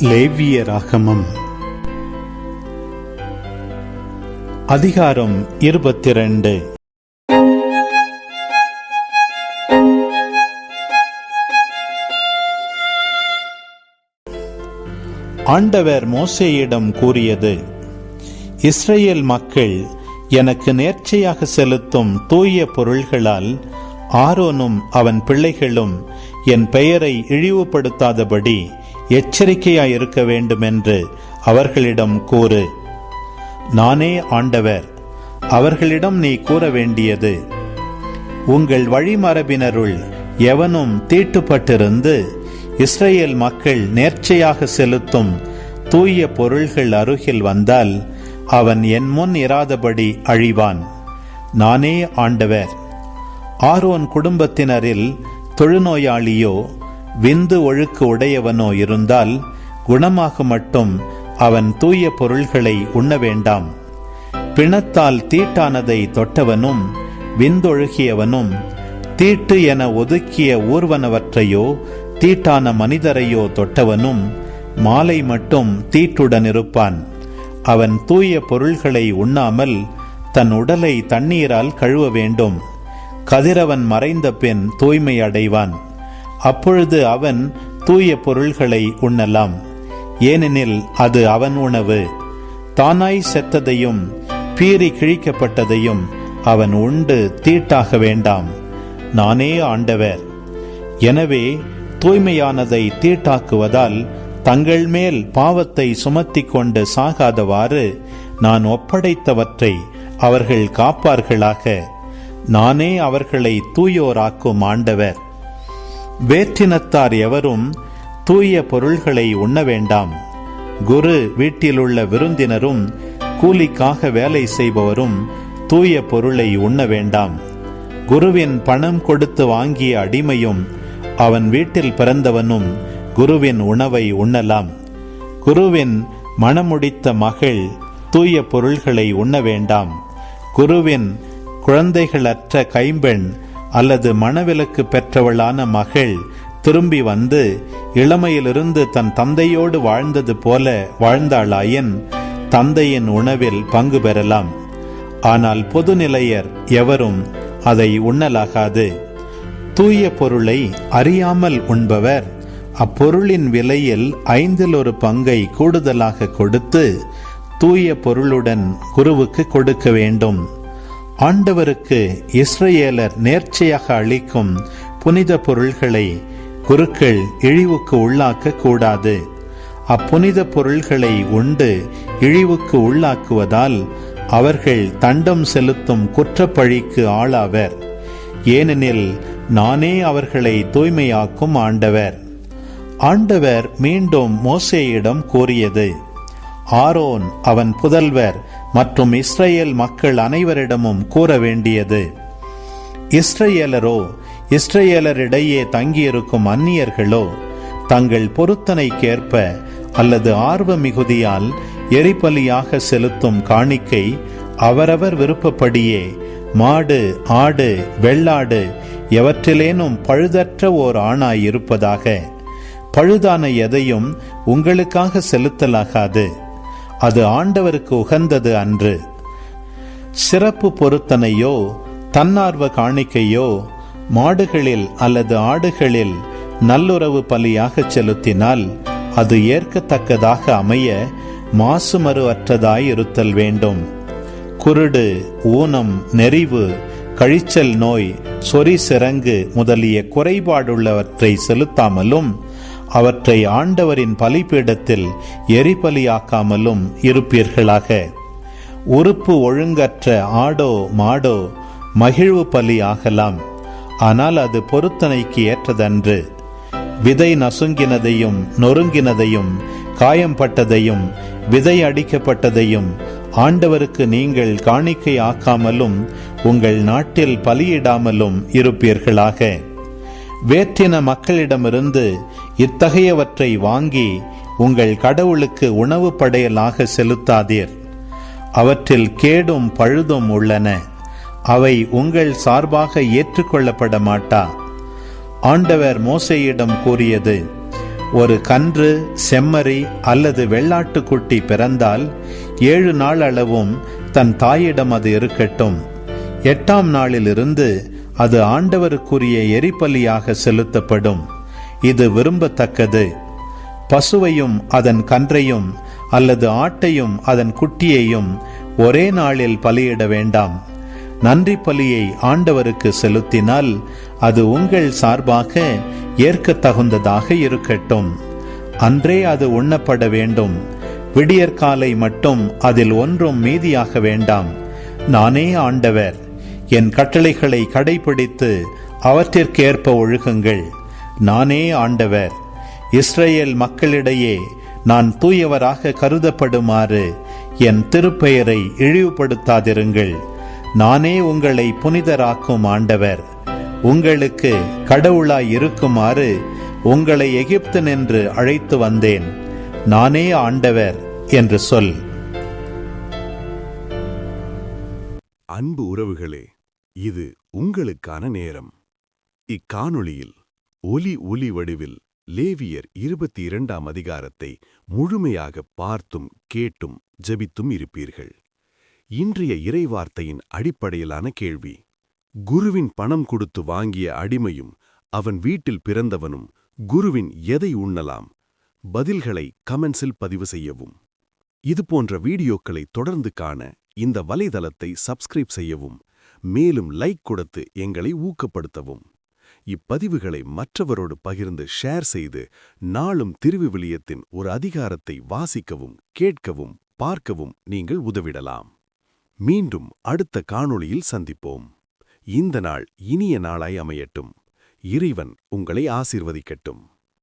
லேவியராகமம் அதிகாரம் 22. ஆண்டவர் மோசேயிடம் கூறியது: இஸ்ரவேல் மக்கள் எனக்கு நேர்ச்சையாக செலுத்தும் தூய பொருள்களால் ஆரோனும் அவன் பிள்ளைகளும் என் பெயரை இழிவுபடுத்தாதபடி எச்சரிக்கையாயிருக்க வேண்டுமென்று அவர்களிடம் கூறு. நானே ஆண்டவர். அவர்களிடம் நீ கூற வேண்டியது: உங்கள் வழிமரபினருள் எவனும் தீட்டுப்பட்டிருந்து இஸ்ரவேல் மக்கள் நேர்ச்சையாக செலுத்தும் தூய பொருள்கள் அருகில் வந்தால் அவன் என் முன் இராதபடி அழிவான். நானே ஆண்டவர். ஆரோன் குடும்பத்தினரில் தொழுநோயாளியோ விந்து ஒழுக்கு உடையவனோ இருந்தால் குணமாக மட்டும் அவன் தூய பொருள்களை உண்ண வேண்டாம். பிணத்தால் தீட்டானதை தொட்டவனும் விந்தொழுகியவனும் தீட்டு என ஒதுக்கிய ஊர்வனவற்றையோ தீட்டான மனிதரையோ தொட்டவனும் மாலை மட்டும் தீட்டுடன் இருப்பான். அவன் தூய பொருள்களை உண்ணாமல் தன் உடலை தண்ணீரால் கழுவ வேண்டும். கதிரவன் மறைந்த பின் தூய்மை அடைவான். அப்பொழுது அவன் தூய பொருள்களை உண்ணலாம், ஏனெனில் அது அவன் உணவு. தானாய் செத்ததையும் பீறி கிழிக்கப்பட்டதையும் அவன் உண்டு தீட்டாக வேண்டாம். நானே ஆண்டவர். எனவே தூய்மையானதை தீட்டாக்குவதால் தங்கள் மேல் பாவத்தை சுமத்தி கொண்டு சாகாதவாறு நான் ஒப்படைத்தவற்றை அவர்கள் காப்பார்களாக. நானே அவர்களை தூயோராக்கும் ஆண்டவர். வேற்றினத்தார் எவரும் தூய பொருள்களை உண்ண வேண்டாம். குரு வீட்டிலுள்ள விருந்தினரும் கூலிக்காக வேலை செய்பவரும் தூய பொருளை உண்ண வேண்டாம். குருவின் பணம் கொடுத்து வாங்கிய அடிமையும் அவன் வீட்டில் பிறந்தவனும் குருவின் உணவை உண்ணலாம். குருவின் மணமுடித்த மகள் தூய பொருள்களை உண்ண வேண்டாம். குருவின் குழந்தைகளற்ற கைம்பெண் அல்லது மணவிலக்கு பெற்றவளான மகள் திரும்பி வந்து இளமையிலிருந்து தன் தந்தையோடு வாழ்ந்தது போல வாழ்ந்தாளாயின் தந்தையின் உணவில் பங்கு பெறலாம். ஆனால் பொதுநிலையர் எவரும் அதை உண்ணலாகாது. தூய பொருளை அறியாமல் உண்பவர் அப்பொருளின் விலையில் 1/5 பங்கை கூடுதலாக கொடுத்து தூய பொருளுடன் குருவுக்கு கொடுக்க வேண்டும். ஆண்டவருக்கு இஸ்ரவேலர் நேர்ச்சையாக அளிக்கும் புனித பொருள்களை குருக்கள் இழிவுக்கு உள்ளாக்க கூடாது. அப்புனித பொருள்களை உண்டு இழிவுக்கு உள்ளாக்குவதால் அவர்கள் தண்டம் செலுத்தும் குற்றப்பழிக்கு ஆளாவர். ஏனெனில் நானே அவர்களை தூய்மையாக்கும் ஆண்டவர். ஆண்டவர் மீண்டும் மோசேயிடம் கூறியது: ஆரோன் அவன் புதல்வர் மற்றும் இஸ்ரவேல் மக்கள் அனைவரிடமும் கூற வேண்டியது: இஸ்ரவேலரோ இஸ்ரவேலரிடையே தங்கியிருக்கும் அந்நியர்களோ தங்கள் பொருத்தனைக்கேற்ப அல்லது ஆர்வ மிகுதியால் எரிபலியாக செலுத்தும் காணிக்கை அவரவர் விருப்பப்படியே மாடு, ஆடு, வெள்ளாடு எவற்றிலேனும் பழுதற்ற ஓர் ஆணாய் இருப்பதாக. பழுதான எதையும் உங்களுக்காக செலுத்தலாகாது. அது ஆண்டவருக்கு உகந்தது அன்று. சிறப்பு பொருத்தனையோ தன்னார்வ காணிக்கையோ மாடுகளில் அல்லது ஆடுகளில் நல்லுறவு பலியாக செலுத்தினால் அது ஏற்கத்தக்கதாக அமைய மாசுமறு அற்றதாய் இருத்தல் வேண்டும். குருடு, ஊனம், நெறிவு, கழிச்சல் நோய், சொறி சிரங்கு முதலிய குறைபாடுள்ளவற்றை செலுத்தாமலும் அவற்றை ஆண்டவரின் பலிபீடத்தில் எரிபலியாக்காமலும் இருப்பீர்களாக. உறுப்பு ஒழுங்கற்ற ஆடோ மாடோ மகிழ்வு பலி ஆகலாம், ஆனால் அது பொருத்தனைக்கு ஏற்றதன்று. விதை நசுங்கினதையும் நொறுங்கினதையும் காயம்பட்டதையும் விதை அடிக்கப்பட்டதையும் ஆண்டவருக்கு நீங்கள் காணிக்கை ஆக்காமலும் உங்கள் நாட்டில் பலியிடாமலும் இருப்பீர்களாக. வேற்றின மக்களிடமிருந்து இத்தகையவற்றை வாங்கி உங்கள் கடவுளுக்கு உணவு படையலாக செலுத்தாதீர். அவற்றில் கேடும் பழுதும் உள்ளன. அவை உங்கள் சார்பாக ஏற்றுக்கொள்ளப்பட மாட்டா. ஆண்டவர் மோசேயிடம் கூறியது: ஒரு கன்று, செம்மறி அல்லது வெள்ளாட்டுக்குட்டி பிறந்தால் 7 நாள் அளவும் தன் தாயிடம் அது இருக்கட்டும். 8ஆம் நாளிலிருந்து அது ஆண்டவருக்குரிய எரிபலியாக செலுத்தப்படும். இது விரும்பத்தக்கது. பசுவையும் அதன் கன்றையும் அல்லது ஆட்டையும் அதன் குட்டியையும் ஒரே நாளில் பலியிட வேண்டாம். நன்றி பலியை ஆண்டவருக்கு செலுத்தினால் அது உங்கள் சார்பாக ஏற்கத்தகுந்ததாக இருக்கட்டும். அன்றே அது உண்ணப்பட வேண்டும். விடியற்காலை மட்டும் அதில் ஒன்றும் மீதியாக வேண்டாம். நானே ஆண்டவர். என் கட்டளைகளை கடைபிடித்து அவற்றிற்கேற்ப ஒழுகுங்கள். நானே ஆண்டவர். இஸ்ரேல் மக்களிடையே நான் தூயவராக கருதப்படுமாறு என் திருப்பெயரை இழிவுபடுத்தாதிருங்கள். நானே உங்களை புனிதராக்கும் ஆண்டவர். உங்களுக்கு கடவுளாய் இருக்குமாறு உங்களை எகிப்தினின்று அழைத்து வந்தேன். நானே ஆண்டவர் என்று சொல். அன்பு உறவுகளே, இது உங்களுக்கான நேரம். இக்காணொளியில் ஒலி வடிவில் லேவியர் 22ஆம் அதிகாரத்தை முழுமையாக பார்த்தும் கேட்டும் ஜெபித்தும் இருப்பீர்கள். இன்றைய இறைவார்த்தையின் அடிப்படையிலான கேள்வி: குருவின் பணம் கொடுத்து வாங்கிய அடிமையும் அவன் வீட்டில் பிறந்தவனும் குருவின் எதை உண்ணலாம்? பதில்களை கமெண்ட்ஸில் பதிவு செய்யவும். இதுபோன்ற வீடியோக்களை தொடர்ந்து காண இந்த வலைதளத்தை சப்ஸ்கிரைப் செய்யவும். மேலும் லைக் கொடுத்து எங்களை ஊக்கப்படுத்தவும். இப்பதிவுகளை மற்றவரோடு பகிர்ந்து ஷேர் செய்து நாளும் திருவிவிலியத்தின் ஒரு அதிகாரத்தை வாசிக்கவும், கேட்கவும், பார்க்கவும் நீங்கள் உதவிடலாம். மீண்டும் அடுத்த காணொளியில் சந்திப்போம். இந்த நாள் இனிய நாளாய் அமையட்டும். இறைவன் உங்களை ஆசீர்வதிக்கட்டும்.